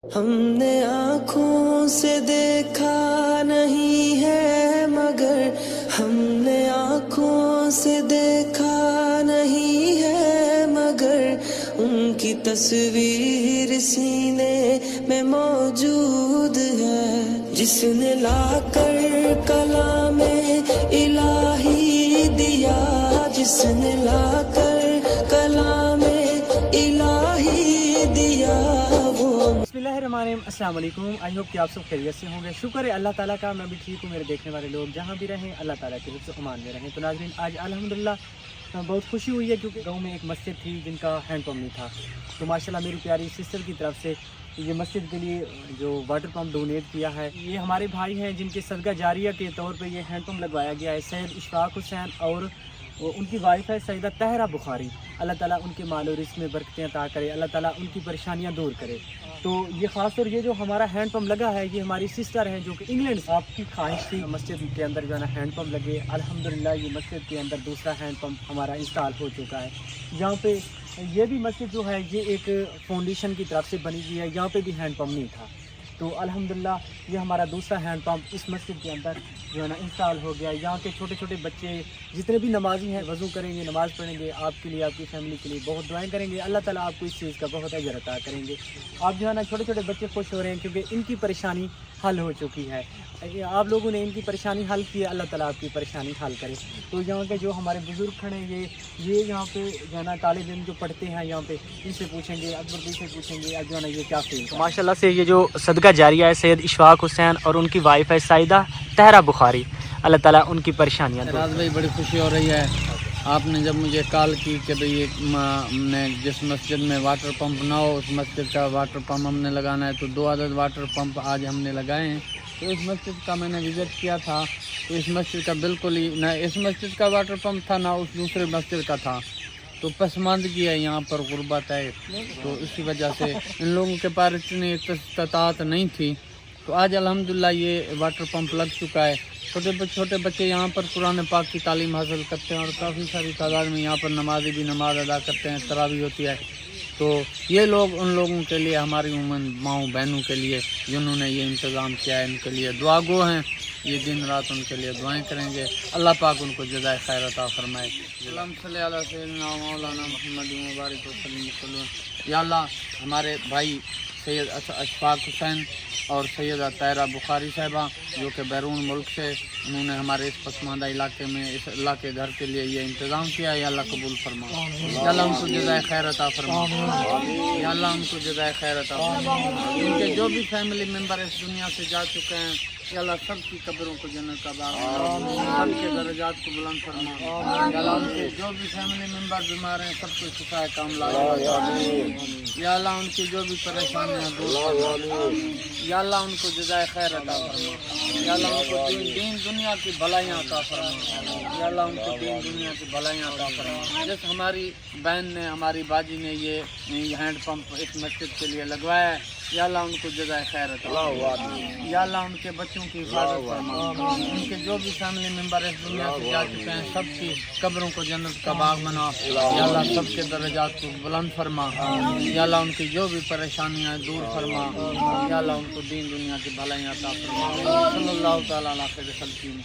हमने आँखों से देखा नहीं है मगर हमने आँखों से देखा नहीं है मगर उनकी तस्वीर सीने में मौजूद है जिसने लाकर कलामे इलाही दिया जिसने लाकर कलामे इलाही दिया वो। बिस्मिल्लाहिर्रहमानिर्रहीम, अस्सलाम वालेकुम। आई होप कि आप सब खैरियत से होंगे। शुक्र है अल्लाह ताला का, मैं भी ठीक हूँ। मेरे देखने वाले लोग जहाँ भी रहें अल्लाह ताला के हिफ्ज़ अमान में रहें। तो नाज़रीन, आज अल्हम्दुलिल्लाह बहुत खुशी हुई है क्योंकि गांव में एक मस्जिद थी जिनका हैंड पम्प नहीं था। तो माशाल्लाह मेरी प्यारी सिस्टर की तरफ से ये मस्जिद के लिए जो वाटर पम्प डोनेट किया है, ये हमारे भाई हैं जिनके सदका जारिया के तौर पर ये हैंड पम्प लगवाया गया है। सैयद इशफाक हुसैन और उनकी वाइफ है सैयदा तहरा बुखारी। अल्लाह ताला उनके माल और रिस्क में बरकतें अता करे, अल्लाह ताला उनकी परेशानियां दूर करे। तो ये ख़ास तौर ये जो हमारा हैंड पम्प लगा है, ये हमारी सिस्टर है जो कि इंग्लैंड से, आपकी ख्वाहिश थी मस्जिद के अंदर जो है ना हैंड पम्प लगे। अल्हम्दुलिल्लाह ये मस्जिद के अंदर दूसरा हैंड पम्प हमारा इंस्टॉल हो चुका है। यहाँ पे ये भी मस्जिद जो है ये एक फाउंडेशन की तरफ से बनी हुई है, यहाँ पे भी हैंड पम्प नहीं था। तो अल्हम्दुलिल्लाह ये हमारा दूसरा हैंड पम्प इस मस्जिद के अंदर जो है ना इंस्टॉल हो गया। यहाँ के छोटे छोटे बच्चे जितने भी नमाजी हैं वज़ू करेंगे, नमाज़ पढ़ेंगे, आपके लिए आपकी फैमिली के लिए बहुत दुआएं करेंगे। अल्लाह ताला आपको इस चीज़ का बहुत अजर अता करेंगे। आप जो है ना छोटे छोटे बच्चे खुश हो रहे हैं क्योंकि इनकी परेशानी हल हो चुकी है। आप लोगों ने इनकी परेशानी हल की है, अल्लाह ताला आपकी परेशानी हल करे। तो यहाँ के जो हमारे बुज़ुर्ग खड़े हैं, ये यहाँ पे जो है ना तालिब इल्म जो पढ़ते हैं यहाँ पे, इनसे पूछेंगे, अकबर से पूछेंगे अब जो है ना ये क्या फील। माशाल्लाह से ये जो सदका जारिया है सैयद इशफाक हुसैन और उनकी वाइफ है सैयदा तहरा बुखारी, अल्लाह ताला उनकी परेशानियाँ। राज भाई बड़ी खुशी हो रही है आपने जब मुझे कॉल की कि भाई ये हमने जिस मस्जिद में वाटर पंप ना हो उस मस्जिद का वाटर पंप हमने लगाना है। तो 2 अदद वाटर पंप आज हमने लगाए हैं। तो इस मस्जिद का मैंने विज़िट किया था, तो इस मस्जिद का बिल्कुल ही ना इस मस्जिद का वाटर पंप था ना उस दूसरे मस्जिद का था। तो पसमानदगी है यहाँ पर, गुर्बत है, तो इसी वजह से इन लोगों के पास इतनी इस्तात नहीं थी। तो आज अल्हम्दुलिल्लाह ये वाटर पंप लग चुका है। छोटे बच्चे यहाँ पर कुरान पाक की तालीम हासिल करते हैं और काफ़ी सारी तादाद में यहाँ पर नमाज़ी भी नमाज अदा करते हैं, तरावी होती है। तो ये लोग उन लोगों के लिए, हमारी उमन माओ बहनों के लिए जिन्होंने ये इंतज़ाम किया है, इनके लिए दुआ गो हैं। ये दिन रात उनके लिए दुआएं करेंगे, अल्लाह पाक उनको जज़ाए खैर अता फरमाए। या अल्लाह हमारे भाई सैयद इशफाक हुसैन और सैयदा तहरा बुखारी साहिबा जो कि बैरून मुल्क से उन्होंने हमारे इस पसमानदा इलाके में इस अल्लाह के घर के लिए ये इंतज़ाम किया है, अल्लाह कबूल फरमा, अल्लाह उनको जज़ाए खैर अता फरमा, अल्लाह उनको जज़ाए खैर अता फरमा। उनके जो भी फैमिली मेम्बर इस दुनिया से जा चुके हैं अल्लाह सबकी कब्रों को जन्नत का बाग, सबके दर्जात को बुलंद फरमा। अल्लाह उनके जो भी फैमिली मेम्बर बीमार हैं सबको शिफाए कामिला, या अल्लाह उनकी जो भी परेशानियाँ दूर फरमा, या अल्लाह उनको जज़ाए खैर अता फरमा, या अल्लाह उनको दीन दुनिया की भलाइयाँ अता फरमा, या अल्लाह उनको दीन दुनिया की भलाइयाँ अता फरमा। जिस हमारी बहन ने, हमारी बाजी ने ये हैंड पंप इस मस्जिद के लिए लगवाया है, या अल्लाह उनको जज़ाए खैर अता फरमा, या अल्लाह उनके बच्चों की हिफाजत फरमा। उनके जो भी फैमिली मेम्बर इस दुनिया से जा चुके हैं सबकी कब्रों को जन्नत का बाग बना, या अल्लाह सबके दर्जात को बुलंद फरमा, या अल्लाह उनकी जो भी परेशानियाँ दूर फरमा, या अल्लाह उनको दीन दुनिया की भलाइयाँ अता फरमा। सल्लल्लाहु तआला अलैहि वसल्लम।